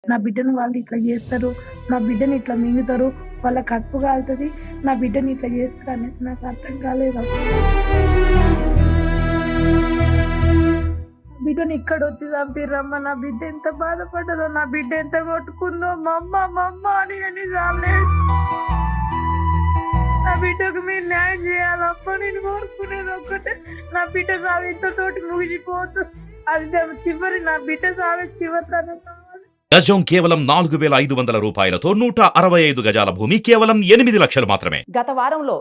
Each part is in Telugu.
నా బిడ్డను వాళ్ళు ఇట్లా చేస్తారు, నా బిడ్డని ఇట్లా మింగుతారు, వాళ్ళ కడుపు కాలుతుంది, నా బిడ్డని ఇట్లా చేస్తారు అనేది నాకు అర్థం కాలేదు. బిడ్డని ఇక్కడ వచ్చి చంపిర్రమ్మ. నా బిడ్డ ఎంత బాధపడ్డదో, నా బిడ్డ ఎంత కొట్టుకుందో, మమ్మ మమ్మ అని ఎన్నిసార్లు నా బిడ్డకు మీరు న్యాయం చేయాలప్ప. నేను కోరుకునేది ఒక్కటే, నా బిడ్డ సాగు ఇంతతోటి ముగిసిపోతు. అది చివరి, నా బిడ్డ సాగు చివరి. గజం కేవలం 4,500 రూపాయలతో 165 గజాల భూమి కేవలం 8 లక్షలు మాత్రమే. గత వారంలో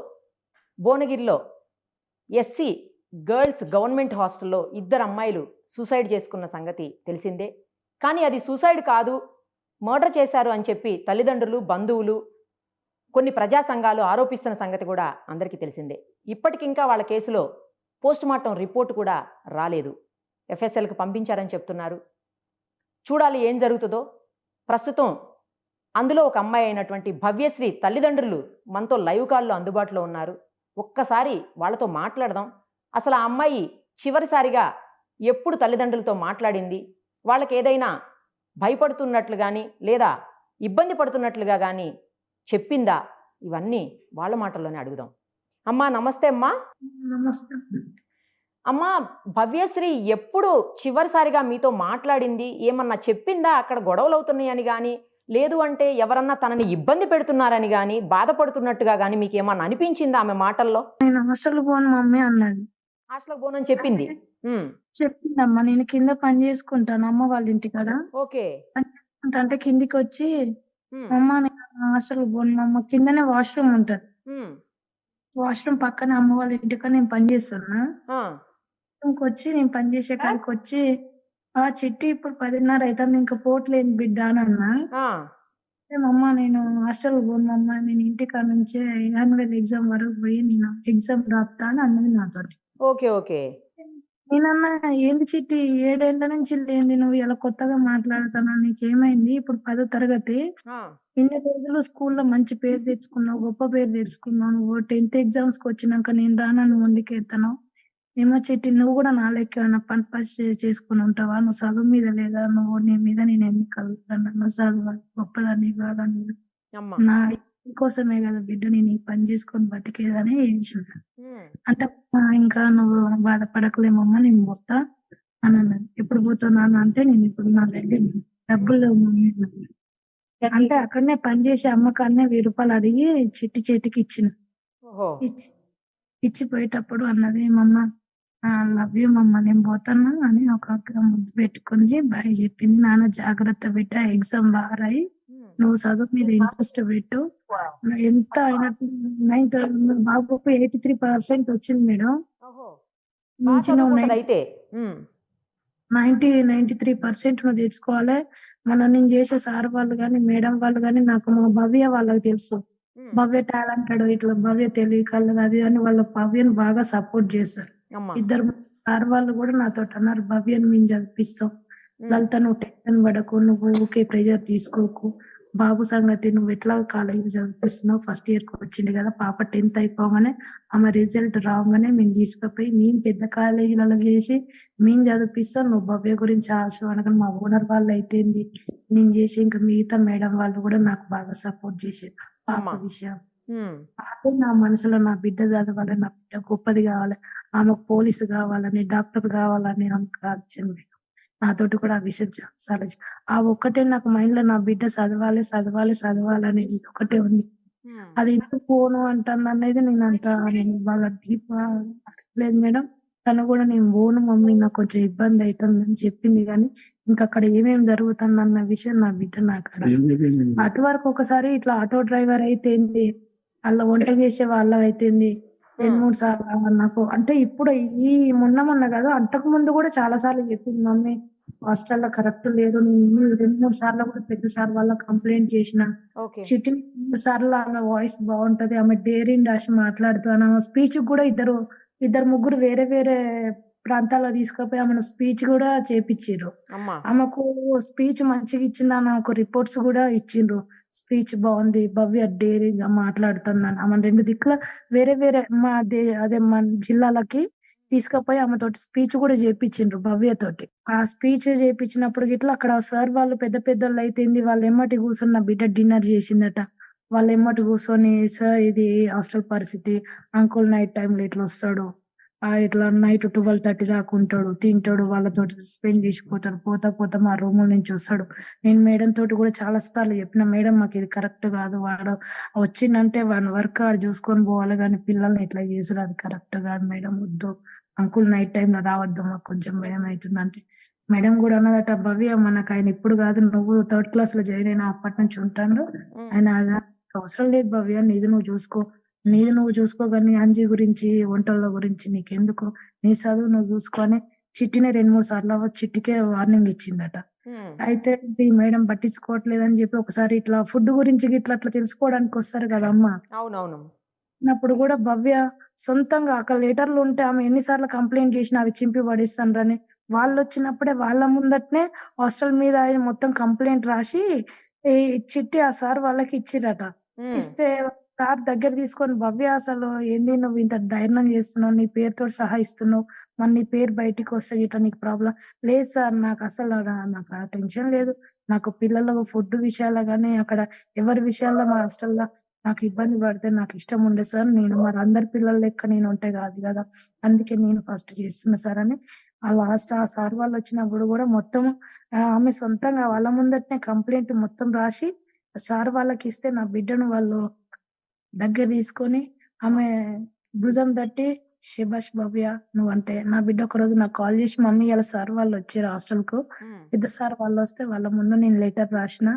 భువనగిరిలో ఎస్సీ గర్ల్స్ గవర్నమెంట్ హాస్టల్లో 2 అమ్మాయిలు సూసైడ్ చేసుకున్న సంగతి తెలిసిందే. కానీ అది సూసైడ్ కాదు, మర్డర్ చేశారు అని చెప్పి తల్లిదండ్రులు, బంధువులు, కొన్ని ప్రజా సంఘాలు ఆరోపిస్తున్న సంగతి కూడా అందరికీ తెలిసిందే. ఇప్పటికింకా వాళ్ళ కేసులో పోస్టుమార్టం రిపోర్ట్ కూడా రాలేదు. ఎఫ్ఎస్ఎల్కి పంపించారని చెప్తున్నారు. చూడాలి ఏం జరుగుతుందో. ప్రస్తుతం అందులో ఒక అమ్మాయి అయినటువంటి భవ్యశ్రీ తల్లిదండ్రులు మనతో లైవ్ కాల్లో అందుబాటులో ఉన్నారు. ఒక్కసారి వాళ్ళతో మాట్లాడదాం. అసలు ఆ అమ్మాయి చివరిసారిగా ఎప్పుడు తల్లిదండ్రులతో మాట్లాడింది, వాళ్ళకి ఏదైనా భయపడుతున్నట్లు కానీ లేదా ఇబ్బంది పడుతున్నట్లుగా కానీ చెప్పిందా, ఇవన్నీ వాళ్ళ మాటల్లోనే అడుగుదాం. అమ్మా నమస్తే. అమ్మా నమస్తే. అమ్మా, భవ్యశ్రీ ఎప్పుడు చివరిసారిగా మీతో మాట్లాడింది? ఏమన్నా చెప్పిందా? అక్కడ గొడవలు అవుతున్నాయని కానీ, లేదు అంటే ఎవరన్నా తనని ఇబ్బంది పెడుతున్నారని కానీ, బాధపడుతున్నట్టుగా కానీ మీకు ఏమన్నా అనిపించిందా ఆమె మాటల్లో? నేను హాస్టల్ పోను మమ్మీ అన్నది. హాస్టల్ పోనని చెప్పింది. చెప్పిందమ్మా, నేను కింద పని చేసుకుంటాను అమ్మ వాళ్ళ ఇంటికాడ. ఓకే. అంటే కిందికి వచ్చి అమ్మ నేను హాస్టల్ పోను అమ్మ, కిందనే వాష్రూమ్ ఉంటది, వాష్రూమ్ పక్కన అమ్మ వాళ్ళ ఇంటికాడ నేను పని చేస్తున్నా. వచ్చి నేను పని చేసే కాడికి వచ్చి, ఆ చిట్టి ఇప్పుడు 10:30 అవుతుంది, ఇంకా పోట్లేదు బిడ్డ అని అన్నా. అమ్మ నేను హాస్టల్ పోనమ్మా, నేను ఇంటికాడ నుంచే యాన్యువల్ ఎగ్జామ్ వరకు పోయి నేను ఎగ్జామ్ రాస్తా అని అన్నది నాతోటి. Okay okay. నేనన్నా ఏంది చిట్టి 7 ఏళ్ల నుంచి లేంది, నువ్వు ఇలా కొత్తగా మాట్లాడుతాను, నీకేమైంది? ఇప్పుడు 10వ తరగతి, ఇన్ని రోజులు స్కూల్లో మంచి పేరు తెచ్చుకున్నావు, గొప్ప పేరు తెచ్చుకున్నావు, నువ్వు 10th ఎగ్జామ్స్కి వచ్చినాక నేను రానని వండికెత్తాను. ఏమో చిట్టి, నువ్వు కూడా నా లెక్క ఏమైనా పని చేసుకుని ఉంటావా? నువ్వు చదువు మీద లేదా? నువ్వు నీ మీద నేను ఎన్ని కలుగుతాను, నువ్వు చదువు గొప్పదాన్ని కాదా? నేను నా కోసమే కదా బిడ్డ నేను ఈ పని చేసుకొని బతికేదని అంటే, ఇంకా నువ్వు బాధపడకలేమమ్మా, నేను పోతా అని అన్నది. ఎప్పుడు పోతున్నాను అంటే, నేను ఇప్పుడు నా దగ్గర డబ్బులు అంటే అక్కడనే పని చేసే అమ్మకాన్నే 1000 రూపాయలు అడిగి చిట్టి చేతికి ఇచ్చిన. ఇచ్చిపోయేటప్పుడు అన్నది, మమ్మ లవ్ యూ మమ్మ, నేను పోతాను అని ఒక ముద్దు పెట్టుకుంది, బాయ్ చెప్పింది. నాన్న జాగ్రత్త బిడ్డ, ఎగ్జామ్ బాగా రాయి, నువ్వు చదువు మీద ఇంట్రెస్ట్ పెట్టు. ఎంత అయినట్టు 9th బాబుకు 83% వచ్చింది మేడం. 93% నువ్వు తెచ్చుకోవాలి. నేను చేసే సార్ వాళ్ళు కానీ మేడం వాళ్ళు కానీ, నాకు మా భవ్య వాళ్ళకి తెలుసు, భవ్య టాలెంటెడ్, ఇట్లా భవ్య తెలియకలదు అది అని వాళ్ళ భవ్యను బాగా సపోర్ట్ చేస్తారు. 2 సార్ వాళ్ళు కూడా నాతో అన్నారు, భవ్యను మేము చదివిస్తాం, లలిత నువ్వు టెన్షన్ పడకు, నువ్వు ఊకే ప్రెజర్ తీసుకోకు, బాబు సంగతి నువ్వు ఎట్లా కాలేజీ చదివిస్తున్నావు, ఫస్ట్ ఇయర్కి వచ్చింది కదా పాప, 10th అయిపోగానే ఆమె రిజల్ట్ రాగానే మేము తీసుకుపోయి మేము పెద్ద కాలేజీలలో చేసి మేము చదివిస్తాం, నువ్వు భవ్య గురించి ఆశ అనగా మా ఓనర్ వాళ్ళు అయితేంది నేను చేసి ఇంకా మిగతా మేడం వాళ్ళు కూడా నాకు బాగా సపోర్ట్ చేసేది పాప విషయం. అదే నా మనసులో నా బిడ్డ చదవాలి, నా బిడ్డ గొప్పది కావాలి, ఆమెకు పోలీసు కావాలని, డాక్టర్ కావాలని ఆమెకు ఆలోచన. నాతోటి కూడా ఆ విషయం చాలా ఆ ఒక్కటే నాకు మైండ్ లో, నా బిడ్డ చదవాలి చదవాలి చదవాలి అనేది ఒకటే ఉంది. అది ఎందుకు పోను అంటాను అనేది నేను బాగా డీప్ లేదు మేడం. తను కూడా నేను పోను మమ్మీ, నాకు కొంచెం ఇబ్బంది అవుతుంది అని చెప్పింది. కానీ ఇంకా అక్కడ ఏమేమి జరుగుతుంది అన్న విషయం నా బిడ్డ నాకు అటు వరకు ఒకసారి ఇట్లా ఆటో డ్రైవర్ అయితేంది, అలా వంట చేసే వాళ్ళ అయితేంది 2-3 సార్లు నాకు, అంటే ఇప్పుడు ఈ మొన్న కాదు, అంతకు ముందు కూడా చాలా సార్లు చెప్పింది, మమ్మీ హాస్టల్లో కరెక్ట్ లేరు, 2-3 సార్లు కూడా పెద్ద సార్ వాళ్ళ కంప్లైంట్ చేసిన. చిట్టి 3 సార్లు ఆమె వాయిస్ బాగుంటది, ఆమె డేరింగ్ డాష్ మాట్లాడుతాను, ఆమె స్పీచ్ కూడా ఇద్దరు ముగ్గురు వేరే వేరే ప్రాంతాల్లో తీసుకుపోయి ఆమెను స్పీచ్ కూడా చేపించారు. ఆమెకు స్పీచ్ మంచిగా ఇచ్చిందని ఒక రిపోర్ట్స్ కూడా ఇచ్చిండ్రు, స్పీచ్ బాగుంది, భవ్య డేరింగ్ గా మాట్లాడుతుందని. ఆమె 2 దిక్కుల వేరే వేరే అదే మన జిల్లాలకి తీసుకపోయి ఆమెతోటి స్పీచ్ కూడా చేపించిండ్రు భవ్యతోటి. ఆ స్పీచ్ చేపించినప్పుడు గిట్లా అక్కడ సార్ వాళ్ళు పెద్ద పెద్దోళ్ళైతేంది వాళ్ళ ఎమ్మటి కూర్చొని నా బిడ్డ డిన్నర్ చేసిందట. వాళ్ళ ఎమ్మటి కూర్చొని సార్ ఇది హాస్టల్ పరిస్థితి. అంకుల్ నైట్ టైమ్‌లో ఇట్లొస్తాడు. ఇట్లా నైట్ 12:30 దాకా ఉంటాడు. తింటాడు. వాళ్ళతోటి స్పెండ్ చేసిపోతాడు. పోతా పోతా మా రూముల నుంచి వస్తాడు. నేను మేడం తోటి కూడా చాలా సార్లు చెప్పిన, మేడం మాకిది కరెక్ట్ కాదు. వాడు వచ్చిండంటే వాని వర్క్ ఆడు చూసుకొని పోవాలి గానీ పిల్లల్ని ఇట్లా చేసుడు అది కరెక్ట్ కాదు మేడం వద్దు. అంకుల్ నైట్ టైమ్‌లో రావద్దు మాకు కొంచెం భయమైతుందంటే, మేడం కూడా అన్నదట, భవ్య మనకాయన ఇప్పుడు కాదు నువ్వు థర్డ్ క్లాస్‌లో జాయిన్ అయిన అప్పటి నుంచి ఉంటాండు. హ్మ్. ఆయన అవసరం లేదు భవ్య నీది నువ్వు చూసుకో. నీది నువ్వు చూసుకో గాని అంజి గురించి, వంటల గురించి నీకెందుకు? నీ చదువు నువ్వు చూసుకో అని చిట్టినే 2, 3 సార్లు చిట్టికే వార్నింగ్ ఇచ్చిందట. హ్మ్. అయితే ఈ మేడం పట్టించుకోవట్లేదని చెప్పి ఒకసారి ఇట్లా ఫుడ్ గురించి గిట్లా అట్లా తెలుసుకోవడానికొస్తారు గదమ్మా! అవునవును. అప్పుడు గూడా భవ్య సొంతంగా అక్కడ లెటర్‌లుంటే ఆమె ఎన్ని సార్లు కంప్లెయింట్ జేసినా అవి చింపి పడేస్తాండ్రని, వాళ్ళొచ్చినప్పుడే వాళ్ళ ముందటనే హాస్టల్ మీద ఆయన మొత్తం కంప్లెయింట్ రాసి, ఈ చిట్టి ఆ సార్ వాళ్ళకి ఇచ్చిర్రట. హ్మ్. ఇస్తే సార్ దగ్గర తీసుకొని, "భవ్య అసలు ఏంది నువ్వు ఇంత ధైర్యం చేస్తున్నావు? నీ పేరుతోటి సహా ఇస్తున్నావు. మరి నీ పేరు బయటికొస్తే గిట్ల నీకు ప్రాబ్లమ్" "లేదు సార్ నాకసలు నాకు ఆ టెన్షన్ లేదు. నాకు పిల్లలు ఫుడ్ విషయాల్లో గాని, అక్కడ ఎవరి విషయాల్లో మా హాస్టల్‌లో నాకు ఇబ్బంది పడితే నాకిష్టం ఉండదు సార్. నేను మరి అందరి పిల్లల లెక్క నేను ఉంటే కాదు గదా! అందుకే నేను ఫస్ట్ చేస్తున్నా సార్" అని ఆ సార్ వాళ్ళొచ్చినప్పుడు గూడా మొత్తం ఆమె సొంతంగా వాళ్ళ ముందటనే కంప్లెయింట్ మొత్తం రాసి, సార్ వాళ్ళకిస్తే నా బిడ్డను వాళ్ళు దగ్గర తీసుకొని ఆమె భుజం తట్టి, "శభాష్ భవ్య నువ్వంటే" నా బిడ్డ ఒకరోజు నాకు కాల్ చేసి, "మమ్మీ ఇయాల సార్ వాళ్ళొచ్చిర్రు హాస్టల్‌కు. హ్మ్. పెద్ద సార్ వాళ్ళొస్తే వాళ్ళ ముందు నేను లెటర్ రాసిన.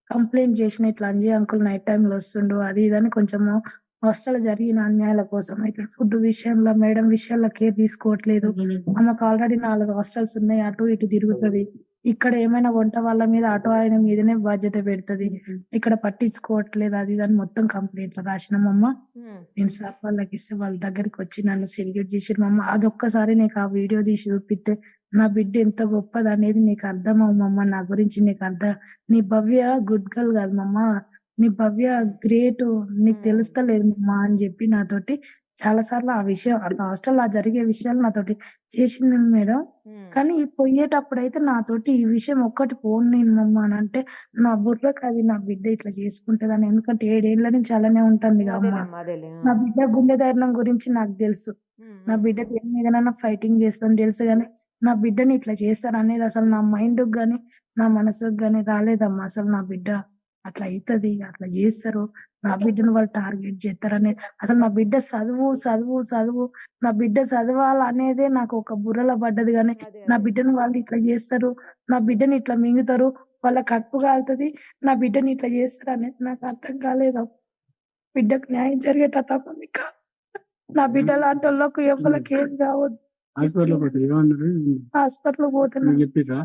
కంప్లెయింట్ చేసిన ఇట్లా అంజి అంకుల్ నైట్ టైమ్‌లో వస్తుండు" అది ఇది అని కొంచెము హాస్టల్‌లో జరిగిన అన్యాయాల కోసం అయితే ఫుడ్ విషయంలో మేడం విషయాల్లో కేర్ తీసుకోవట్లేదు. ఆమెకు ఆల్రెడీ 4 హాస్టల్స్ ఉన్నాయి. అటు ఇటు తిరుగుతది. ఇక్కడ ఏమైనా వంట వాళ్ళ మీద అటు ఆయన మీదనే బాధ్యత పెడతది. ఇక్కడ పట్టించుకోవట్లేదు అది ఇది అని మొత్తం కంప్లెయింట్‌లు రాసినామమ్మ. హ్మ్. నేను సార్ వాళ్ళకిస్తే వాళ్ళ దగ్గరికొచ్చి నన్ను సెల్యూట్ చేసిర్రమ్మా. అదొక్కసారి నీకు ఆ వీడియో తీసి చూపిత్తే, నా బిడ్డ ఎంత గొప్పదనేది నీకు అర్థమవుమమ్మా. నా గురించి నీకు నీ భవ్య గుడ్ గర్ల్ కాదు మమ్మా. నీ భవ్య గ్రేటు. నీకు హ్మ్. తెలుస్తలేదు మమ్మా అని చెప్పి నాతోటి చాలా సార్లు ఆ విషయం హాస్టల్‌లో జరిగే విషయాలు నాతోటి చేసింది మేడం. హ్మ్. కానీ పోయేటప్పుడైతే నాతోటి ఈ విషయం ఒక్కటి పోను నేను మమ్మా అనంటే, నా బుర్రకు అది నా బిడ్డ ఇట్లా చేసుకుంటదని. ఎందుకంటే 7 ఏళ్ల నుంచి అలానే ఉంటందిగా అమ్మ. అదేలేమ్మా. అదేలే. నా ఆ! బిడ్డ గుండె ధైర్యం గురించి నాకు తెలుసు. హ్మ్. నా హ్మ్. బిడ్డ హ్మ్. దేని మీదనైనా ఫైటింగ్ చేస్తదని తెలుసు గానీ, నా బిడ్డని ఇట్లా చేస్తారనేది అసలు నా మైండ్‌కి గాని, నా మనసుకి గాని రాలేదమ్మా. అసలు నా బిడ్డ అట్లా అయితది, అట్లా జేస్తరు. నా బిడ్డను వాళ్ళు టార్గెట్ జేత్తరనేది అసలు నా బిడ్డ చదువు, నా బిడ్డ చదవాలనేదే నాకు ఒక బుర్రలో పడ్డది గానీ, అదే. నా అదే. బిడ్డను వాళ్ళు ఇట్లా జేస్తరు, నా బిడ్డని ఇట్లా మింగుతరు, వాళ్ళ కడుపు కాలుతది, నా బిడ్డని ఇట్లా జేస్తరనేది నాకు అర్థం కాలేదమ్మ. బిడ్డకు న్యాయం జరిగేటట్టు నా బిడ్డ లాంటోళ్ళకు ఎవ్వలకి ఏం కావద్దు. హాస్పిటల్‌కి పోతే ఏమన్నారు? హాస్పిటల్‌కి పోతున్నా. మీకు చెప్పిర్రా?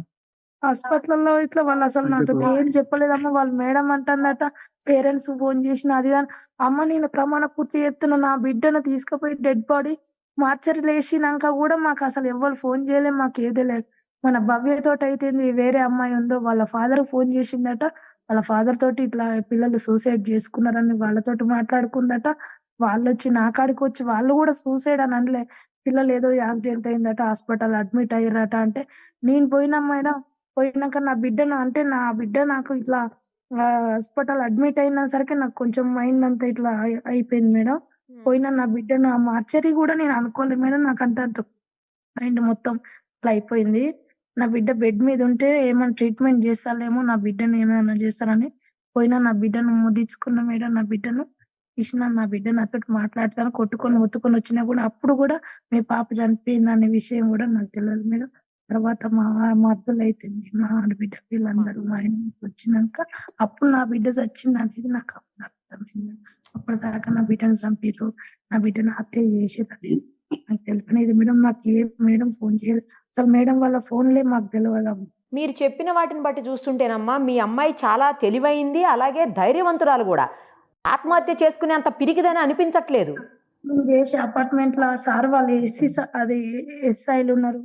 హాస్పిటల్‌లో ఇట్లా వాళ్ళసలు నాతోటి ఏం చెప్పలేదమ్మ. వాళ్ళు మేడం అంటందట, పేరెంట్స్ ఫోను చేషినా అది ఇది అని. అమ్మ నేను ప్రమాణ పూర్తి చెప్తున్నా. నా బిడ్డను తీసుకుపోయి డెడ్ బాడీ మార్చరీలో ఏషినంక గూడా మాకసలు ఎవ్వరు ఫోను చేయలే. మాకేది లేదు. మన భవ్యతోటయితేంది వేరే అమ్మాయి ఉందో వాళ్ళ ఫాదర్‌కి ఫోను చేషిందట. వాళ్ళ ఫాదర్ తోటి ఇట్లా పిల్లలు సూసైడ్ చేసుకున్నారని వాళ్ళతోటి మాట్లాడుకుందట. వాళ్ళొచ్చి నా కాడికొచ్చి వాళ్ళు గూడా సూసైడ్ అని అనలే. పిల్లలేదో యాక్సిడెంట్ అయిందట. హాస్పిటల్ అడ్మిట్ అయ్యిర్రట అంటే, నేను పోయినా మేడం. పోయినాక నా బిడ్డను అంటే నా బిడ్డ నాకు ఇట్లా హాస్పిటల్ అడ్మిట్ అయిన సరికి నాకు కొంచెం మైండ్ అంతా ఇట్లా అయిపోయింది మేడం. హ్మ్. పోయిన నా బిడ్డను ఆ మార్చరీ గూడా నేను అనుకోలే మేడం. నాకంత మైండ్ మొత్తం ఇట్లా అయిపోయింది. నా బిడ్డ బెడ్ మీద ఉంటే ఏమన్నా ట్రీట్‌మెంట్ జేస్తాలేమో, నా బిడ్డని ఏమైనా జేస్తారని పోయినా నా బిడ్డను ముద్దిచ్చుకున్న మేడం. నా బిడ్డను ఇషిన నా బిడ్డ నాతోటి మాట్లాడతాను కొట్టుకొని, మొత్తుకొని వచ్చినా గూడా అప్పుడు గూడా మీ పాప చనిపోయిందనే విషయం గూడా నాకు తెలవదు మేడం. తర్వాత మా మరదలైతుంది, మా ఆడబిడ్డ అమ్మా! వీళ్ళందరూ మా ఇంటికొచ్చినంక అప్పుడు నా బిడ్డ చచ్చిందనేది నాకు అప్పుడు అర్థమైంది. అప్పటిదాకా నా బిడ్డను చంపిర్రు, నా బిడ్డను హత్య చేసిర్రనేది నాకు తెలవలేదు మేడం. నాకు ఏ మేడం ఫోను చేయలేదు. అసలు మేడం వాళ్ళ ఫోన్‌లే మాకు తెలవదమ్మ. మీరు చెప్పిన వాటిని బట్టి చూస్తుంటేనమ్మా, మీ అమ్మాయి చాలా తెలివైంది. అలాగే ధైర్యవంతురాలు గూడా. ఆత్మహత్య చేసుకునేంత పిరికిదని అనిపించట్లేదు. మేము చేసే అపార్ట్‌మెంట్‌ల సార్ వాళ్ళు అది ఎస్ఐలున్నారు,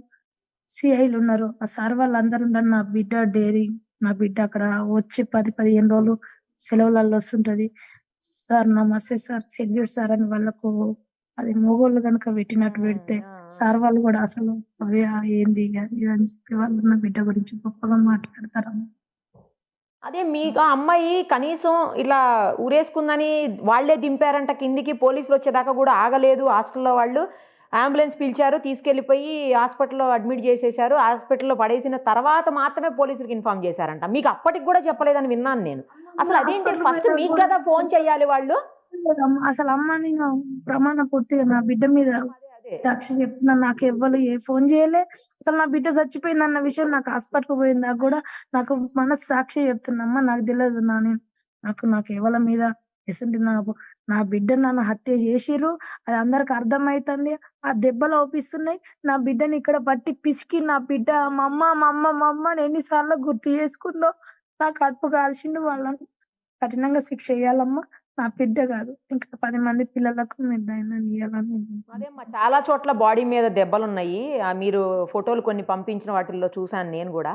సీఐలున్నారు. ఆ సార్ వాళ్ళందరున్నారు. నా బిడ్డ డేరింగ్. నా బిడ్డ అక్కడ వచ్చి 10, 15 రోజులు సెలవులలో వస్తుంటది. సార్ నమస్తే సార్, సెల్యూట్ సార్ అని వాళ్ళకు అది మగోళ్ళు గనుక పెట్టినట్టు పెడితే సార్ వాళ్ళు కూడా అసలు భవ్య ఏంది అది ఇది అని చెప్పి వాళ్ళు నా బిడ్డ గురించి గొప్పగా మాట్లాడతారమ్మ. అదే మీకు ఆ అమ్మాయి కనీసం ఇలా ఊరేసుకుందని వాళ్ళే దింపారంట కిందికి, పోలీసులు వచ్చేదాకా కూడా ఆగలేదు. హాస్టల్లో వాళ్ళు అంబులెన్స్ పిలిచారు, తీసుకెళ్ళిపోయి హాస్పిటల్లో అడ్మిట్ చేసేశారు. హాస్పిటల్లో పడేసిన తర్వాత మాత్రమే పోలీసులకు ఇన్ఫార్మ్ చేశారంట. మీకు అప్పటికి కూడా చెప్పలేదని విన్నాను నేను. అసలు అదేంటి, హాస్పిటల్ ఫస్ట్ మీకు కదా ఫోన్ చేయాలి వాళ్ళు. అసలు అమ్మని ప్రమాణ పూర్తిగా నా బిడ్డ మీద అదే అదే సాక్షి చెప్తున్నా, నాకు ఎవ్వరు ఏ ఫోన్ చేయలే. అసలు నా బిడ్డ చచ్చిపోయింది అన్న విషయం నాకు హాస్పిటల్ పోయిందా కూడా నాకు మనసు సాక్షి చెప్తున్నమ్మా, నాకు తెలియదు నాకు ఎవరి మీద ఎసంటి నా బిడ్డ నన్ను హత్య చేసిర్రు, అది అందరికి అర్థమైతుంది. ఆ దెబ్బలు ఓపిస్తున్నాయి. నా బిడ్డని ఇక్కడ పట్టి పిసికి నా బిడ్డ మా అమ్మ మా అమ్మ మా అమ్మ అని ఎన్నిసార్లు గుర్తు చేసుకుందో. నా కడుపు కాల్చిండు. వాళ్ళని కఠినంగా శిక్ష వేయాలమ్మా. నా బిడ్డ కాదు, ఇంకా 10 మంది పిల్లలకు నిర్ణయం ఇవ్వాలని. అదేమ్మా, చాలా చోట్ల బాడీ మీద దెబ్బలున్నాయి. మీరు ఫోటోలు కొన్ని పంపించిన వాటిల్లో చూశాను నేను కూడా.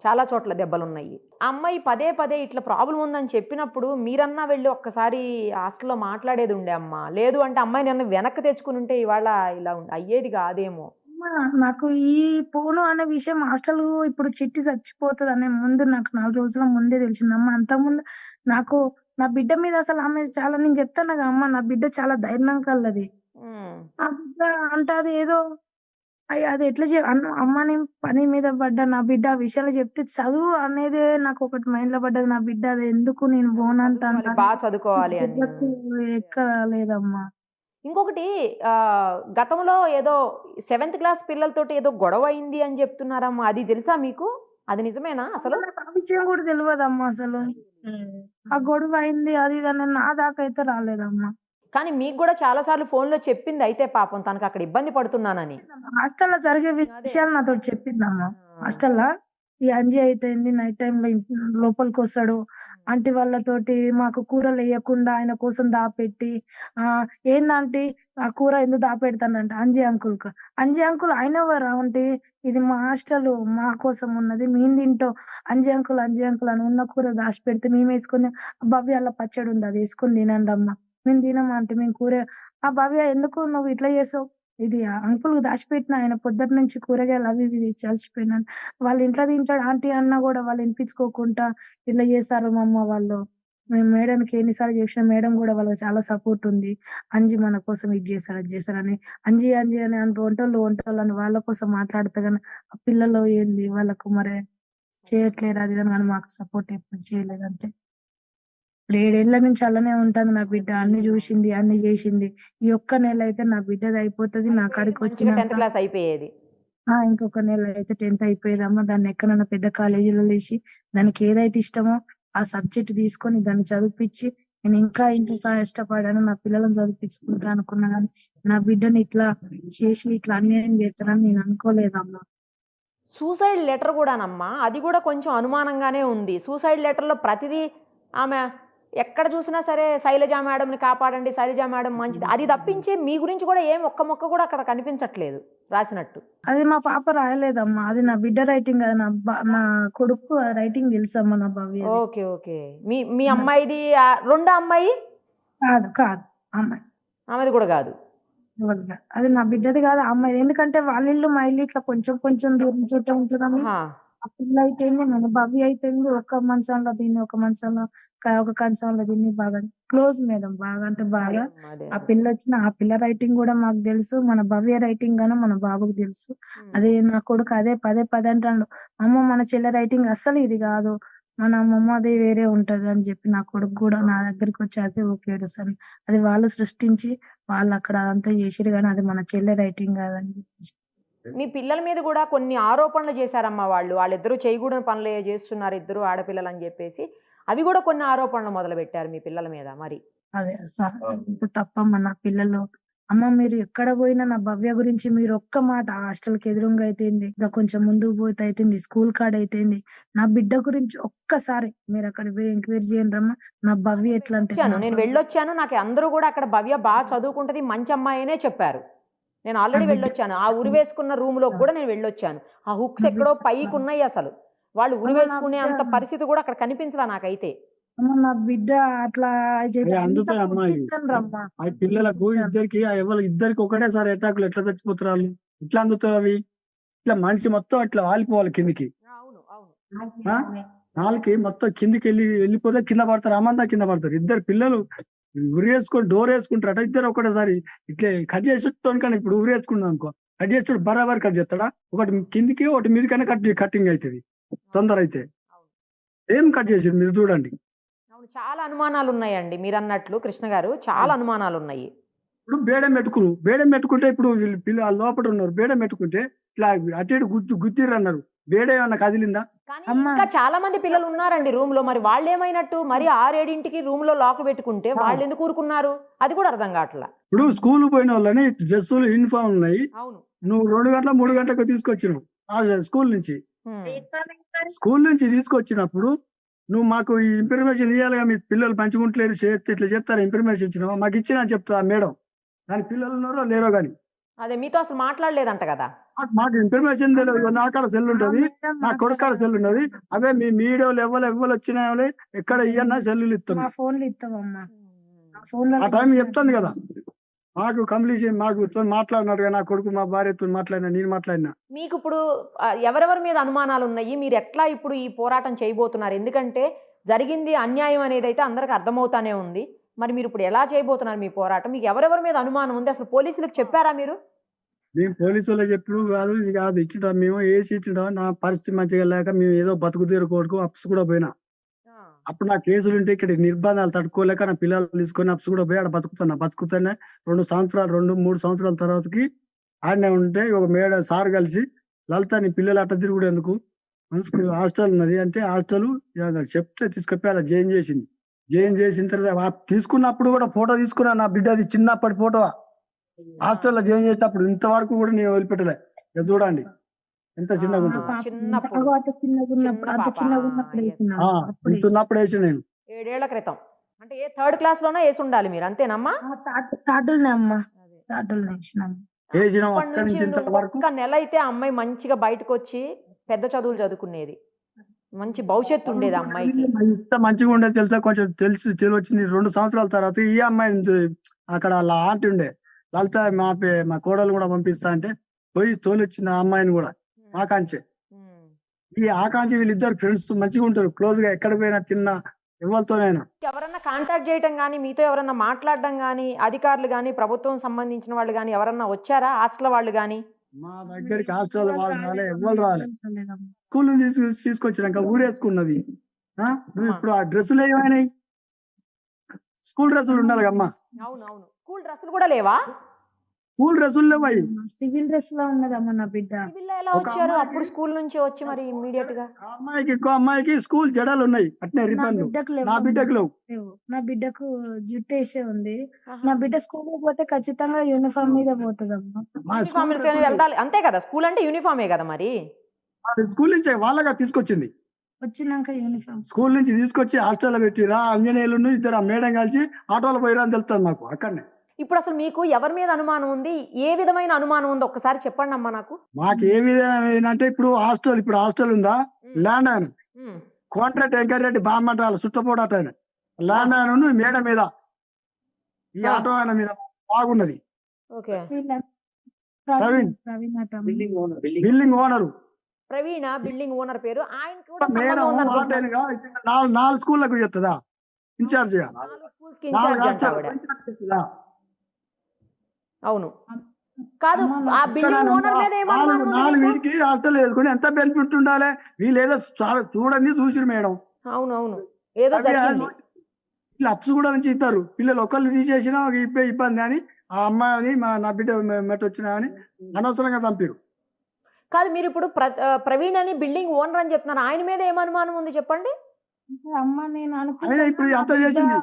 చాలా చోట్ల దెబ్బలున్నాయి. ఆ అమ్మాయి పదే పదే ఇట్లా ప్రాబ్లం ఉందని చెప్పినప్పుడు మీరన్నా వెళ్ళి ఒక్కసారి హాస్టల్లో మాట్లాడేది ఉండే అమ్మా. లేదు అంటే అమ్మాయి నన్ను వెనక్కి తెచ్చుకుని ఉంటే ఇవాళ ఇలా అయ్యేది కాదేమో. అమ్మా, నాకు ఈ పోను అనే విషయం హాస్టల్ ఇప్పుడు చిట్టి చచ్చిపోతుంది అనే ముందు నాకు 4 రోజుల ముందే తెలిసిందమ్మా. అంతకుముందు నాకు నా బిడ్డ మీద అసలు ఆమె చాలా, నేను చెప్తాను కదా అమ్మ, నా బిడ్డ చాలా ధైర్యం కలది. ఉమ్. ఆ బిడ్డ అంటే అది ఏదో అది ఎట్లా అమ్మ నేను పని మీద పడ్డా, నా బిడ్డ ఆ విషయాలు చెప్తే చదువు అనేది నాకు ఒకటి మైండ్ లో పడ్డది. నా బిడ్డ అది ఎందుకు నేను చదువుకోవాలి, బాగా చదువుకోవాలి అని. ఎక్కలేదమ్మా. ఇంకొకటి గతంలో ఏదో 7th క్లాస్ పిల్లలతోటి ఏదో గొడవ అయింది అని చెప్తున్నారమ్మా. అది తెలుసా మీకు? అది నిజమేనా అసలు? నాకు ఆ విషయం కూడా తెలియదమ్మా అసలు. ఆ గొడవ అయింది అది ఇది అనేది నా దాకా అయితే రాలేదమ్మా. కానీ మీకు కూడా చాలా సార్లు ఫోన్లో చెప్పింది అయితే పాపం తనకు అక్కడ ఇబ్బంది పడుతున్నానని. హాస్టల్లో జరిగే విషయాలు నాతో చెప్పిందమ్మా. హాస్టల్లో ఈ అంజి అయితేంది నైట్ టైంలో లోపలికి వస్తాడు, ఆంటీ వాళ్ళతోటి మాకు కూరలు వేయకుండా ఆయన కోసం దాపెట్టి ఏందంటే ఆ కూర ఎందుకు దాపెడతానంట అంజి అంకుల్ ఆయన ఎవరు ఆంటీ, ఇది మా హాస్టల్ మా కోసం ఉన్నది, మేము తింటాం. అంజి అంకుల్ అని ఉన్న కూర దాచి పెడితే మేము వేసుకుని భవ్య అలా పచ్చడి ఉంది అది వేసుకుని తినండి అమ్మ, మేము తినమా అంటే మేము కూర. ఆ భవ్య ఎందుకు నువ్వు ఇట్లా చేసావు, ఇది అంకుల్ దాచిపెట్టిన ఆయన పొద్దున్న నుంచి కూరగాయలు అవి ఇవి తెచ్చి అలసిపోయినాను, వాళ్ళ ఇంట్లో తింటాడు ఆంటీ అన్నా కూడా వాళ్ళు వినిపించుకోకుండా ఇట్లా చేశారు మా అమ్మ వాళ్ళు. మేము మేడంకి ఎన్నిసార్లు చేసినా మేడం కూడా వాళ్ళకి చాలా సపోర్ట్ ఉంది. అంజి మన కోసం ఇది చేశారు అది చేశారని అంజి అని వంటలు అని వాళ్ళ కోసం మాట్లాడతా కానీ ఆ పిల్లలు ఏంది వాళ్ళకు మరి చేయట్లేరు అది అని, కానీ మాకు సపోర్ట్ ఎప్పుడు చేయలేదంటే 7 ఏళ్ల నుంచి అలానే ఉంటుంది నా బిడ్డ. అన్ని చూసింది అన్ని చేసింది. ఈ ఒక్క నెల అయితే నా బిడ్డది అయిపోతుంది. నా కాడికి మంచిగా 10th వచ్చినాక క్లాస్ అయిపోయేది. ఇంకొక నెల అయితే 10th అయిపోయేదమ్మా. దాన్ని ఎక్కడన్నా పెద్ద కాలేజీలో వేసి దానికి ఏదైతే ఇష్టమో ఆ సబ్జెక్ట్ తీసుకొని దాన్ని చదివిపించి నేను ఇంకా ఇష్టపడాను, నా పిల్లలను చదివించుకుంటా అనుకున్నా కానీ నా బిడ్డని ఇట్లా చేసి ఇట్లా అన్యాయం చేస్తానని నేను అనుకోలేదమ్మా. సూసైడ్ లెటర్ కూడానమ్మా, అది కూడా కొంచెం అనుమానంగానే ఉంది. సూసైడ్ లెటర్లో ప్రతిదీ ఆమె ఎక్కడ చూసినా సరే శైలజ మేడంని కాపాడండి, శైలజ మేడం మంచిది, అది తప్పించి మీ గురించి కూడా ఏం ఒక్క మొక్క కూడా అక్కడ కనిపించట్లేదు రాసినట్టు. అది మా పాప రాయలేదమ్మా, అది నా బిడ్డ రైటింగ్. అది నా కొడుకు రైటింగ్ తెలుసమ్మా నా భవ్య. Okay okay. మీ అమ్మాయిది రెండో అమ్మాయి? కాదు అమ్మాయి, ఆమెది కూడా కాదు. అది నా బిడ్డది కాదు అమ్మాయి. ఎందుకంటే వాళ్ళ ఇల్లు మా ఇల్లు ఇట్లా కొంచెం కొంచెం దూరం చుట్టూ ఉంటుందమ్మా. ఆ పిల్ల అయితేంది మన భవ్య అయితేంది ఒక మంచంలో దీన్ని ఒక మంచంలో ఒక కంచంలో దీన్ని బాగా క్లోజ్ మేడం, బాగా అంటే బాగా. ఆ పిల్ల వచ్చిన ఆ పిల్ల రైటింగ్ కూడా మాకు తెలుసు, మన భవ్య రైటింగ్ గాను మన బాబుకు తెలుసు. అదే నా కొడుకు అదే పదే అంటాడు, అమ్మ మన చెల్లె రైటింగ్ అస్సలు ఇది కాదు, మన అమ్మమ్మ అది వేరే ఉంటది అని చెప్పి నా కొడుకు కూడా నా దగ్గరికి వచ్చి అదే ఓకేడు సరే అది వాళ్ళు సృష్టించి వాళ్ళు అక్కడ అదంతా చేసిరు కానీ అది మన చెల్లె రైటింగ్ కాదని చెప్పేసి. మీ పిల్లల మీద కూడా కొన్ని ఆరోపణలు చేశారమ్మా వాళ్ళిద్దరూ చేయకూడని పనులు చేస్తున్నారు, ఇద్దరు ఆడపిల్లలు అని చెప్పేసి అవి కూడా కొన్ని ఆరోపణలు మొదలు పెట్టారు మీ పిల్లల మీద. మరి అదే తప్పమ్మా. నా పిల్లలు అమ్మ మీరు ఎక్కడ పోయినా నా భవ్య గురించి మీరు ఒక్క మాట, హాస్టల్కి ఎదురుగా అయితేంది ఇంకా కొంచెం ముందుకు పోతే అయితేంది, స్కూల్ కాడ అయితేంది, నా బిడ్డ గురించి ఒక్కసారి మీరు అక్కడ పోయి ఎంక్వైరీ చేయండి రమ్మా. నా భవ్య ఎట్లా అంటే నేను వెళ్ళొచ్చాను, నాకు అందరూ కూడా అక్కడ భవ్య బాగా చదువుకుంటది మంచి అమ్మాయినే చెప్పారు. నేను ఆల్రెడీ వెళ్ళొచ్చాను, ఆ ఉరి వేసుకున్న రూమ్ లో కూడా నేను వెళ్ళొచ్చాను. ఆ హుక్స్ ఎక్కడో పైకి ఉన్నాయి, అసలు వాళ్ళు ఉరి వేసుకునే అంత పరిస్థితి కూడా అక్కడ కనిపించదా నాకైతే. అమ్మ నా బిడ్డ అట్లా అవి అందుతాయి అమ్మా ఇవి. రమ్మా అవి పిల్లలకు ఇద్దరికి ఇద్దరికి ఒకటేసారి అటాకులు ఎట్లా చచ్చిపోతారు వాళ్ళు? ఇట్లా అందుతాయి అవి. ఇట్లా మనిషి మొత్తం ఇట్లా వాలిపోవాలి కిందికి. అవును అవును ఆ? నాలుగు మొత్తం కిందికి వెళ్ళిపోతే కింద పడతారు, అమ్మంతా కింద పడతారు. ఇద్దరు పిల్లలు ఉరేసుకొని డోర్ వేసుకుంటారట, ఇద్దరు ఒకటేసారి ఇట్లా కట్ చేసి కానీ ఇప్పుడు ఉరేసుకున్నాం అనుకో, కట్ చేసి బరాబర్ కట్ చేస్తాడా? ఒకటి కిందికి ఒకటి మీదకైనా కటింగ్ అవుతుంది తొందర అయితే. అవును ఏం కట్ చేసింది మీరు చూడండి. అవును చాలా అనుమానాలు ఉన్నాయండి మీరు అన్నట్లు కృష్ణ గారు, చాలా అనుమానాలు ఉన్నాయి. ఇప్పుడు బేడం పెట్టుకుంటే ఇప్పుడు వీళ్ళు పిల్లలు లోపల ఉన్నారు, బేడం పెట్టుకుంటే ఇట్లా అటు ఇటు గుద్దిర్రు అన్నారు. బేడ ఏమన్నా కదిలిందా? కానీ అమ్మా. ఇంకా చాలా మంది పిల్లలు ఉన్నారండి రూమ్ లో, మరి వాళ్ళు ఏమైనట్టు? మరి 6-7ంటికి రూమ్ లో లాక్ పెట్టుకుంటే వాళ్ళు ఎందుకు ఊరుకున్నారు? అది కూడా అర్థం కావట్లా. ఇప్పుడు స్కూల్ పోయిన వాళ్ళని డ్రెస్సులు యూనిఫామ్ ఉన్నాయి, అవును నువ్వు 2 గంటల 3 గంటలకు తీసుకొచ్చినావు స్కూల్ నుంచి. హ్మ్. స్కూల్ నుంచి తీసుకొచ్చినప్పుడు నువ్వు మాకు ఈ ఇన్ఫర్మేషన్ ఇవ్వాలిగా, మీ పిల్లలు మంచిగా ఉంటలేరు చేస్తే ఇట్లా చెప్తారు, ఇన్ఫర్మేషన్ ఇచ్చినావా? మాకు ఇచ్చినా చెప్తా మేడం, కానీ పిల్లలు ఉన్నారో లేరో కానీ అదే మీతో అసలు మాట్లాడలేదంట కదా. మాకు ఇన్ఫర్మేషన్ తెలియదు. నా కాడ సెల్ ఉంటది, నా కొడుకు కాడ సెల్ ఉన్నది. అదే మీ మీడియాలో ఎవరు వచ్చినా ఎక్కడ ఇయ్యన్నా సెల్లులు ఇస్తాం. మా ఫోన్లు ఇస్తావమ్మా ఆ టైం చెప్తాను కదా. మాకు కంప్లీషన్ మాకు మాట్లాడినారు కదా, నా కొడుకు మా భార్యతో మాట్లాడినా, నేను మాట్లాడినా. మీకు ఇప్పుడు ఎవరెవరి మీద అనుమానాలు ఉన్నాయి? మీరు ఎట్లా ఇప్పుడు ఈ పోరాటం చేయబోతున్నారు? ఎందుకంటే జరిగింది అన్యాయం అనేది అయితే అందరికి అర్థమవుతానే ఉంది. మరి మీరు ఇప్పుడు ఎలా చేయబోతున్నారు మీ పోరాటం? మీకు ఎవరెవరి మీద అనుమానం ఉంది? అసలు పోలీసులకు చెప్పారా మీరు? మేము పోలీసు వాళ్ళు చెప్పుడు కాదు, ఇది కాదు, ఇచ్చిండా మేము ఏసి ఇచ్చిండా. నా పరిస్థితి మంచిగా లేక మేము ఏదో బతుకు తీరు కొడుకు అప్స్ కూడా పోయినా. అప్పుడు నా కేసులు ఉంటే ఇక్కడ నిర్బంధాలు తట్టుకోలేక నా పిల్లలు తీసుకొని అప్స్ కూడా పోయి ఆడ బతుకుతానే 2 సంవత్సరాలు 2-3 సంవత్సరాల తర్వాతకి ఆడనే ఉంటే ఒక సార్ కలిసి, లలిత నీ పిల్లలు అట్ట తిరుగుడు ఎందుకు, హాస్టల్ ఉన్నది అంటే హాస్టల్ చెప్తే తీసుకొప్పి అలా జాయిన్ చేసింది. జాయిన్ చేసిన తర్వాత తీసుకున్నప్పుడు కూడా ఫోటో తీసుకున్నా, నా బిడ్డది చిన్నప్పటి ఫోటో హాస్టల్లో జాయిన్ చేసేటప్పుడు. ఇంతవరకు కూడా నేను వదిలిపెట్టలే. ఇక చూడండి ఎంత చిన్నగా ఉంటుంది. చిన్నప్పుడు ఇంతున్నప్పుడు వేసి నేను 7 ఏళ్ల క్రితం అంటే 3rd క్లాస్ లోనే వేసి ఉండాలి మీరు, అంతేనమ్మా? అమ్మా వేసినాం. వేసినాం. అప్పటి అక్కడి నుంచి నుంచి ఇంతవరకు ఒక్క నెల అయితే ఆ అమ్మాయి మంచిగా బయటకు వచ్చి పెద్ద చదువులు చదువుకునేది, మంచి భవిష్యత్తు ఉండేది ఆ అమ్మాయికి. ఇంత మంచిగా ఉండేది తెలుసా. కొంచెం తెలివచ్చింది 2 సంవత్సరాల తర్వాత. ఈ అమ్మాయి అక్కడ వాళ్ళ ఆంటీ ఉండే లలిత, మా కోడలు కూడా పంపిస్తా అంటే పోయి తోలొచ్చింది ఆ అమ్మాయిని కూడా. ఆకాంక్ష ఈ ఆకాంక్ష వీళ్ళిద్దరు ఫ్రెండ్స్ మంచిగా ఉంటారు, క్లోజ్ గా ఎక్కడ పోయినా తిన్నా ఎవరితోనైనా. ఎవరన్నా కాంటాక్ట్ చేయటం కానీ, మీతో ఎవరన్నా మాట్లాడడం కానీ, అధికారులు కానీ, ప్రభుత్వం సంబంధించిన వాళ్ళు కానీ ఎవరన్నా వచ్చారా? హాస్టల్ వాళ్ళు కానీ? మా దగ్గరికి హాస్టల్ వాళ్ళు రాలే, ఎవరు రాలే. స్కూల్ నుంచి తీసుకొచ్చినాక ఊరేసుకున్నది. నువ్వు ఇప్పుడు ఆ డ్రెస్సులు ఏమైనాయి? స్కూల్ డ్రెస్సులు ఉండాలి అమ్మా. అవునవును స్కూల్ డ్రెస్సులు కూడా లేవా? స్కూల్ డ్రెస్సులు లేవాయి. సివిల్ డ్రెస్ లో ఉన్నదమ్మా నా బిడ్డ. సివిల్ ఎలా వచ్చారు అప్పుడు స్కూల్ నుంచి వచ్చి మరి ఇమ్మీడియట్ గా? ఇంకో అమ్మాయికి స్కూల్ జడలు ఉన్నాయి అట్నే రిబ్బన్లు. నా బిడ్డకు లేవు. నా బిడ్డకు జుట్టు వేసే ఉంది. నా బిడ్డ స్కూల్ పోతే ఖచ్చితంగా యూనిఫామ్ మీద పోతుందమ్మా. యూనిఫామ్ వెళ్ళాలి అంతే కదా, స్కూల్ అంటే యూనిఫామే కదా. మరి స్కూల్ నుంచి వాళ్ళగా తీసుకొచ్చింది. వచ్చినాక యూనిఫామ్ స్కూల్ నుంచి తీసుకొచ్చి హాస్టల్లో పెట్టిరా. అంజనేయులు ఇద్దరు ఆ మేడం కలిసి ఆటోలో పోయిరా అని తెలుస్తుంది మాకు అక్కడనే. ఇప్పుడు అసలు మీకు ఎవరి మీద అనుమానం ఉంది? ఏ విధమైన అనుమానం ఉందో ఒక్కసారి చెప్పండి అమ్మా నాకు. మాకు ఏ విధంగా అంటే ఇప్పుడు హాస్టల్ ఉందా, ల్యాండ్ ఆయన కాంట్రాక్ట్ ఎంకరెడ్డి బామ్మటాల చుట్టపోడట ఆయన ల్యాండ్ ఆయన మేడం మీద ఈ ఆటో ఆయన మీద బాగున్నది. Praveen building owner. Praveen building owner పేరు. ఆయన కూడా మేడం 4 స్కూళ్ళకు చెప్తుందా ఇన్ఛార్జ్ గా. అవును కాదు, ఆ బిల్డింగ్ ఓనర్ మీద వీడికి హాస్టల్ వేసుకుని ఎంత బెనిఫిట్ ఉండాలి. వీళ్ళు ఏదో చూడండి చూసిరు మేడం. అవునవును ఏదో జరిగింది. వీళ్ళు అప్స్ కూడా నుంచి ఇస్తారు. పిల్లలు ఒకళ్ళు తీసేసినా ఇబ్బంది అని ఆ అమ్మాయిని నా బిడ్డ మెట్ వచ్చినా అని అనవసరంగా చంపారు. కాదు మీరు ఇప్పుడు ప్రవీణ్ అని బిల్డింగ్ ఓనర్ అని చెప్తున్నారు, ఆయన మీద ఏం అనుమానం ఉంది చెప్పండి. అమ్మ నేను ఇప్పుడు అంత చేసింది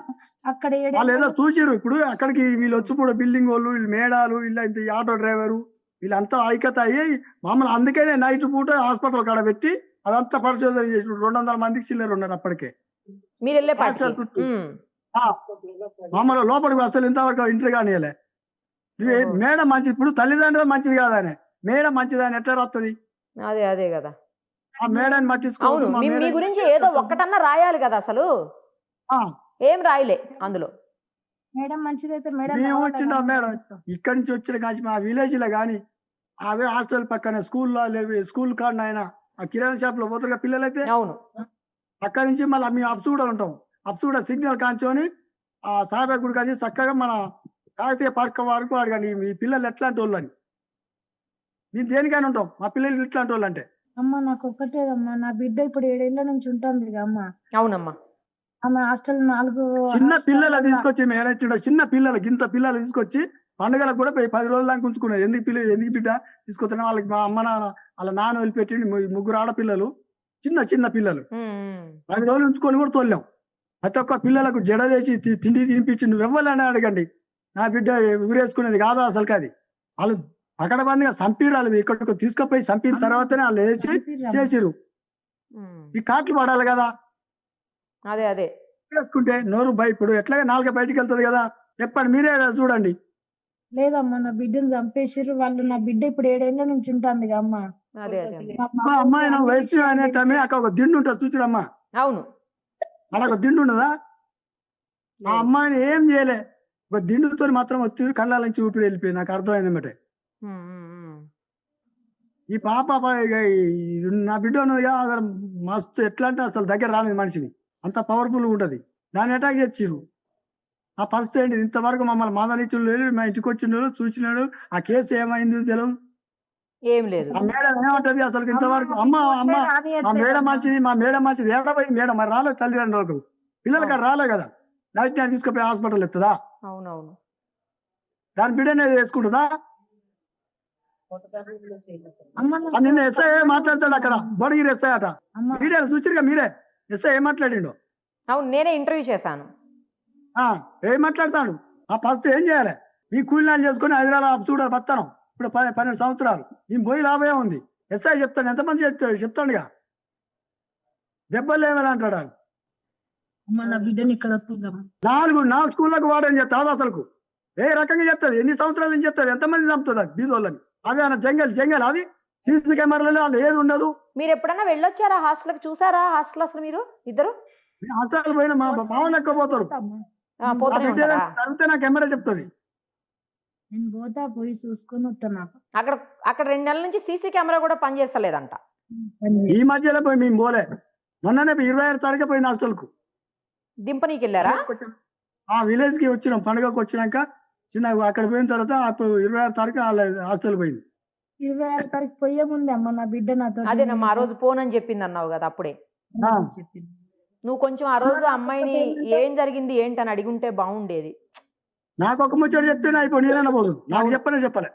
అక్కడ వాళ్ళు ఏదో చూసిరు. ఇప్పుడు అక్కడికి వీళ్ళు వచ్చి కూడా బిల్డింగ్ వాళ్ళు, వీళ్ళు మేడాలు, వీళ్ళ ఆటో డ్రైవరు వీళ్ళంతా ఐక్యత అయ్యి మామూలు. అందుకనే నైట్ పూట హాస్పిటల్ కాడ పెట్టి అదంతా పరిశోధన చేసి 200 మందికి చిల్లర ఉన్నారు అప్పటికే. మీరు వెళ్ళే మామూలు లోపలికి అసలు ఇంతవరకు ఎంట్రీ కానియలే. మేడం మంచి, ఇప్పుడు తల్లిదండ్రులు మంచిది కాదనే మేడం మంచిదని ఎట్లా రాస్తుంది? అదే కదా ఆ మేడాన్ని పట్టించుకోవద్దు. మీ గురించి ఏదో ఒక్కటన్నా రాయాలి కదా అసలు. ఆ, ఏం రాయలే అందులో. మేడం మంచిదైతే మేడం మేము రావాలా వచ్చిండా కదా మేడం చెప్తాం. ఇక్కడి నుంచి వచ్చిన కాచి మా విలేజ్ లో కానీ అదే హాస్టల్ పక్కన స్కూల్లో లేవి స్కూల్ కాడ ఆయన ఆ కిరాణా షాప్ లో పోతారు పిల్లలైతే అవును. అక్కడి నుంచి మళ్ళీ మేము అప్స్ కూడా ఉంటాం. అప్స్ కూడా సిగ్నల్ కాంచుకొని ఆ సాయిబాబా గుడి కానీ చక్కగా మన కాకతీయ పార్క్ వరకు అడగండి మీ పిల్లలు ఎట్లాంటి వాళ్ళు అని. మేము దేనికైనా ఉంటాం మా పిల్లలు ఇట్లాంటి వాళ్ళు అంటే. అమ్మ నాకు ఒక్కటేదమ్మా నా బిడ్డ ఇప్పుడు 7 ఏళ్ల నుంచి ఉంటుంది అమ్మ. అవునమ్మా. ఆమె హాస్టల్ 4 చిన్న పిల్లలు హాస్టల్లో తీసుకొచ్చి మేము ఏదైతే చిన్న పిల్లలు గింత పిల్లలు తీసుకొచ్చి పండుగలకు కూడా 10 రోజుల దాకా ఉంచుకున్నాం. ఎందుకు బిడ్డ తీసుకొచ్చిన వాళ్ళకి మా అమ్మ నాన్న వాళ్ళ నాన్న వదిలిపెట్టి ముగ్గురు ఆడపిల్లలు చిన్న చిన్న పిల్లలు ఉమ్, ఉమ్. 10 రోజులు ఉంచుకొని కూడా తోలాం. ప్రతి ఒక్క పిల్లలకు జడ వేసి తిండి తినిపించి నువ్వు ఇవ్వాలని అడగండి. నా బిడ్డ ఊరేసుకునేది కాదు అసలు కాదు. వాళ్ళు అక్కడ బందిగా చంపిరు. వాళ్ళు ఇక్కడికి తీసుకుపోయి చంపిన తర్వాతనే వాళ్ళు వేసి చంపిర్రమ్మ. చేసిరు. ఉమ్. ఈ కాట్లు పడాలి కదా. అదే అదే. వేసుకుంటే నోరు ఇప్పుడు ఎట్లాగా నాలుగు బయటికి వెళ్తుంది కదా. చెప్పండి మీరే చూడండి. లేదమ్మా నా బిడ్డను చంపేసిర్రు వాళ్ళు. నా బిడ్డ ఇప్పుడు 7 ఏళ్ల నుంచి ఉంటుంది అమ్మ. అదే అదే అదే. మా మా బావకి అమ్మాయి అన్ని వయసు విషయాలు అనే టైమే తెలుసు. అక్కడ ఒక దిండు ఉంటుంది చూసిరమ్మా. అవును. అక్కడ ఒక దిండు ఉండదా. ఆ అమ్మాయిని ఏం చేయలే. ఒక దిండుతో మాత్రం వచ్చి కళ్ళ నుంచి ఊపిరి వెళ్ళిపోయి నాకు అర్థమైంది అన్నమాట. ఉమ్, ఉమ్, ఉమ్. ఈ నా బిడ్డ ఉన్నది కదా అసలు మస్తు ఎట్లా అంటే అసలు దగ్గర రాలేదు మనిషిని. అంత పవర్ఫుల్ ఉంటది. దాన్ని అటాక్ చేసిర్రు. ఆ పరిస్థితి ఏంటి ఇంతవరకు మమ్మల్ని మాదనిచ్చుడు లేదు. మా ఇంటికి వచ్చిండు చూసినాడు. ఆ కేసు ఏమైంది తెలియదు. ఏం లేదు. ఆ మేడం ఏమంటది అసలు ఇంతవరకు అమ్మ అమ్మ మా మేడం మంచిది ఏడపోయింది మేడం మరి రాలేదు తల్లిదండ్రులకు పిల్లలకి అది రాలే కదా. నైట్ నైట్ తీసుకుపోయి హాస్పిటల్ ఎత్తుందా. అవునవును. దాని బిడ్డనే వేసుకుంటుందా. అమ్మ నాకు నిన్న ఎస్ఐ మాట్లాడతాడు అక్కడ బోడగిరి ఎస్ఐ అట. అమ్మ మీడియాలో చూసిరుగా మీరే. ఎస్ఐ ఏం మాట్లాడిండు. అవును, నేనే ఇంటర్వ్యూ చేశాను. ఏం మాట్లాడతాడు. ఆ పరిస్థితి ఏం చేయాలి. మీ కూలీనాలు చేసుకుని హైదరాబాద్ చూడాలి బతాను. ఇప్పుడు 12 సంవత్సరాలు మేము పోయి లాభమే ఉంది. ఎస్ఐ చెప్తాడు ఎంతమంది చెప్తాడుగా. దెబ్బలు ఏమైనా అంటాడు. అమ్మ నా బిడ్డని ఇక్కడ వస్తుందమ్మా. 4 స్కూళ్ళకు వాడని చెప్తాది అసలుకు. ఏ రకంగా చెప్తుంది. ఎన్ని సంవత్సరాల నుంచి చెప్తుంది. ఎంతమంది చంపుతుంది అది బీదోళ్ళని. అదే అన్న జంగల్ అది సీసీ కెమెరాలలో వాళ్ళు ఏది ఉండదు. మీరు ఎప్పుడన్నా వెళ్ళొచ్చారా హాస్టల్కి? చూసారా హాస్టల్ అసలు మీరు ఇద్దరు? హాస్టల్ పోయిన మా మామూలు ఎక్కువ పోతారు. ఆ, పోతూనే ఉంటారా? చదివితే నాకు కెమెరా చెప్తుంది. నేను పోతా పోయి చూసుకొని వస్తాను. అక్కడ అక్కడ 2 నెలల నుంచి సీసీ కెమెరా కూడా పనిచేస్తలేదంట. ఈ మధ్యలో పోయి మేము పోలే. మొన్ననే 26 తారీఖు పోయింది హాస్టల్ కు. దింపనీకి వెళ్ళారా? ఆ విలేజ్ కి వచ్చినాం. పండుగకు వచ్చినాక చిన్న అక్కడ పోయిన తర్వాత అప్పుడు 26 తారీఖు హాస్టల్ పోయింది. 26 తారీఖు పోయే ముందే అమ్మ నా బిడ్డ నాతో అదేనమ్మా, ఆ రోజు ఫోన్ అని చెప్పింది అన్నావు కదా అప్పుడే. చెప్పింది. నువ్వు కొంచెం ఆ రోజు అమ్మాయిని ఏం జరిగింది ఏంటని అడిగి ఉంటే బాగుండేది. నాకు ఒక ముచ్చట చెప్తేనే అయిపోయి నేనైనా పోదు. నాకు చెప్పలే.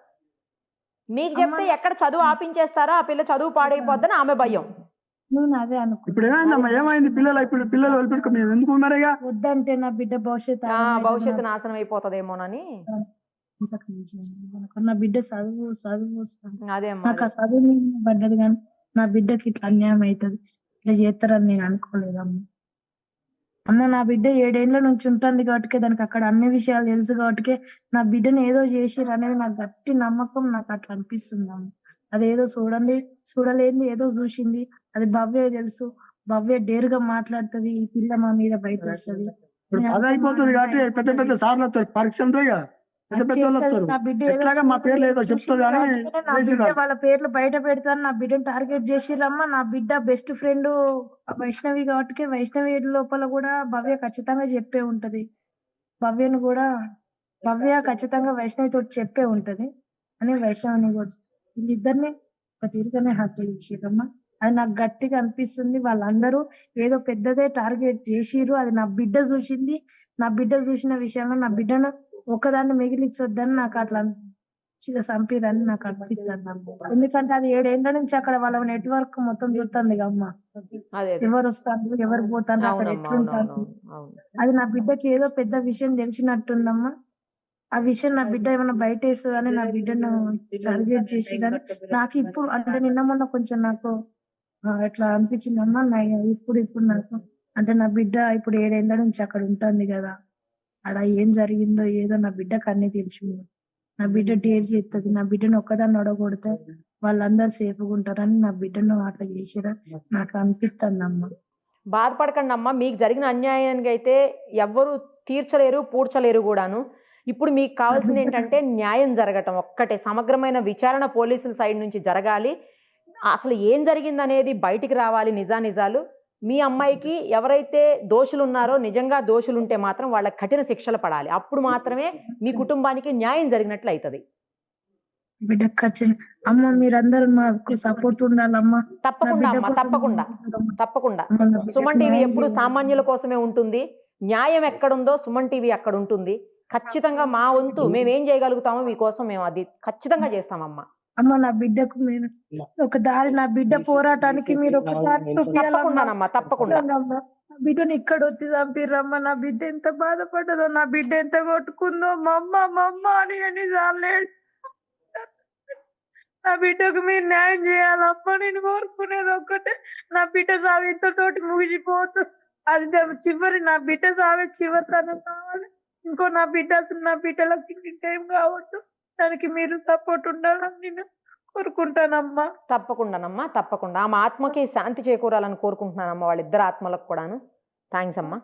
మీకు చెప్తే ఎక్కడ చదువు ఆపించేస్తారో, ఆ పిల్ల చదువు పాడైపోద్దని ఆమె భయం. నేను అదే అనుకున్నా. ఇప్పుడు ఏమైందమ్మా ఏమైంది ఇప్పుడు పిల్లలు వదిలిపెట్టుకో మేము ఎందుకు ఉన్నారుగా. వద్దంటే నా బిడ్డ భవిష్యత్తు భవిష్యత్తు నాశనం అయిపోతుందేమోనని. నా బిడ్డ చదువు అదే నాకు ఆ చదువు మీద పడ్డది కానీ నా బిడ్డకి ఇట్లా అన్యాయం అవుతుంది ఇట్లా చేస్తారని నేను అనుకోలేదమ్మ. అమ్మ నా బిడ్డ 7 ఏళ్ల నుంచి ఉంటుంది కాబట్టి దానికి అక్కడ అన్ని విషయాలు తెలుసు కాబట్టి నా బిడ్డను ఏదో చేసిరు అనేది నాకు గట్టి నమ్మకం. నాకు అట్లా అనిపిస్తుంది అమ్మ. అదేదో చూడలేంది ఏదో చూసింది. అది భవ్య తెలుసు. భవ్య డేరుగా మాట్లాడుతుంది. ఈ పిల్ల మా మీద భయపడుతుంది. ఇప్పుడు పది అయిపోతుంది కాబట్టి పెద్ద సార్లు వస్తారు. పరీక్షలు ఉంటాయి కదా. నా బిడ్డ ఎట్లాగా మా పేర్లు ఏదో చెప్తుంది అని నా బిడ్డ వాళ్ళ పేర్లు బయట పెడతాను. నా బిడ్డను టార్గెట్ చేసిరమ్మా. నా బిడ్డ బెస్ట్ ఫ్రెండ్ వైష్ణవి కాబట్టి వైష్ణవి లోపల కూడా భవ్య ఖచ్చితంగా చెప్పే ఉంటది. భవ్య ఖచ్చితంగా వైష్ణవి తోటి చెప్పే ఉంటది అని వైష్ణవిని కూడా వీళ్ళిద్దరిని ఒక తీరుగానే హత్య చేసిరమ్మా. అది నాకు గట్టిగా అనిపిస్తుంది. వాళ్ళందరూ ఏదో పెద్దదే టార్గెట్ చేసిర్రు. అది నా బిడ్డ చూసింది. నా బిడ్డ చూసిన విషయంలో నా బిడ్డను ఒకదాన్ని మిగిలించొద్దని నాకు అట్లా చంపిరని నాకు అనిపిస్తుంది. ఎందుకంటే అది 7 ఏళ్ల నుంచి అక్కడ వాళ్ళ నెట్వర్క్ మొత్తం చూస్తుంది అమ్మ. ఎవరు వస్తారు ఎవరు పోతారు అక్కడ ఎట్లుంటారు. అది నా బిడ్డకి ఏదో పెద్ద విషయం తెలిసినట్టుందమ్మా. ఆ విషయం నా బిడ్డ ఏమైనా బయట వేస్తుందని నా బిడ్డను టార్గెట్ చేసిరని నాకు ఇప్పుడు అంటే నిన్న మొన్న కొంచెం నాకు ఎట్లా అనిపించిందమ్మా. ఇప్పుడు నాకు అంటే నా బిడ్డ ఇప్పుడు 7 ఏళ్ల నుంచి అక్కడ ఉంటుంది కదా. అక్కడ ఏం జరిగిందో ఏదో నా బిడ్డకు అన్ని తెలిసింది. నా బిడ్డ డేర్ చేస్తుంది. నా బిడ్డను ఒక్కదాన్ని ఒడగొడితే వాళ్ళందరూ సేఫ్గా ఉంటారని నా బిడ్డను అట్లా చేసిరా నాకు అనిపిస్తుంది అమ్మ. బాధపడకండి అమ్మా. మీకు జరిగిన అన్యాయానికి అయితే ఎవ్వరు తీర్చలేరు, పూడ్చలేరు కూడాను. ఇప్పుడు మీకు కావాల్సింది ఏంటంటే న్యాయం జరగటం ఒక్కటే. సమగ్రమైన విచారణ పోలీసుల సైడ్ నుంచి జరగాలి. అసలు ఏం జరిగిందనేది బయటికి రావాలి, నిజానిజాలు. మీ అమ్మాయికి ఎవరైతే దోషులున్నారో, నిజంగా దోషులుంటే మాత్రం వాళ్ళకి కఠిన శిక్షలు పడాలి. అప్పుడు మాత్రమే మీ కుటుంబానికి న్యాయం జరిగినట్లు అవుతుంది. బిడ్డకు ఖచ్చితంగా అమ్మ మీరందరూ మాకు సపోర్ట్ ఉండాలమ్మా. నా తప్పకుండా బిడ్డ అమ్మా, కోసం తప్పకుండా అమ్మ, తప్పకుండా. నా బిడ్డకు సుమన్ టీవీ న్యాయం ఎప్పుడు చేయాలి. సామాన్యుల కోసమే ఉంటుంది. న్యాయం ఎక్కడుందో సుమన్ టీవీ అక్కడ ఉంటుంది. ఖచ్చితంగా మా వంతు మేమేం చేయగలుగుతామో మీకోసం మేము అది ఖచ్చితంగా చేస్తామమ్మా. అమ్మ నా బిడ్డకు మీరు ఒక దారి, నా బిడ్డ పోరాటానికి మీరు ఒక దారి చూపియాలమ్మా. తప్పకుండానమ్మా, తప్పకుండా. నా బిడ్డని ఇక్కడ వచ్చి చంపిర్రమ్మా. నా బిడ్డ ఎంత బాధపడ్డదో, నా బిడ్డ ఎంత కొట్టుకుందో, మమ్మ అని ఎన్నిసార్లు నా బిడ్డకు మీరు న్యాయం చేయాలమ్మా. నేను కోరుకునేది ఒక్కటే, నా బిడ్డ సాగు ఇంతతోటి ముగిసిపోతు. అది చివరి, నా బిడ్డ సాగే చివరి తనం కావాలి. ఇంకో నా బిడ్డ అసలు నా బిడ్డలకు ఇంకేం కావద్దు. దానికి మీరు సపోర్ట్ ఉండాలని నేను కోరుకుంటానమ్మా. తప్పకుండానమ్మా, తప్పకుండా. ఆమె ఆత్మకి శాంతి చేకూరాలని కోరుకుంటున్నానమ్మా, వాళ్ళిద్దరు ఆత్మలకు కూడాను. థ్యాంక్స్ అమ్మా.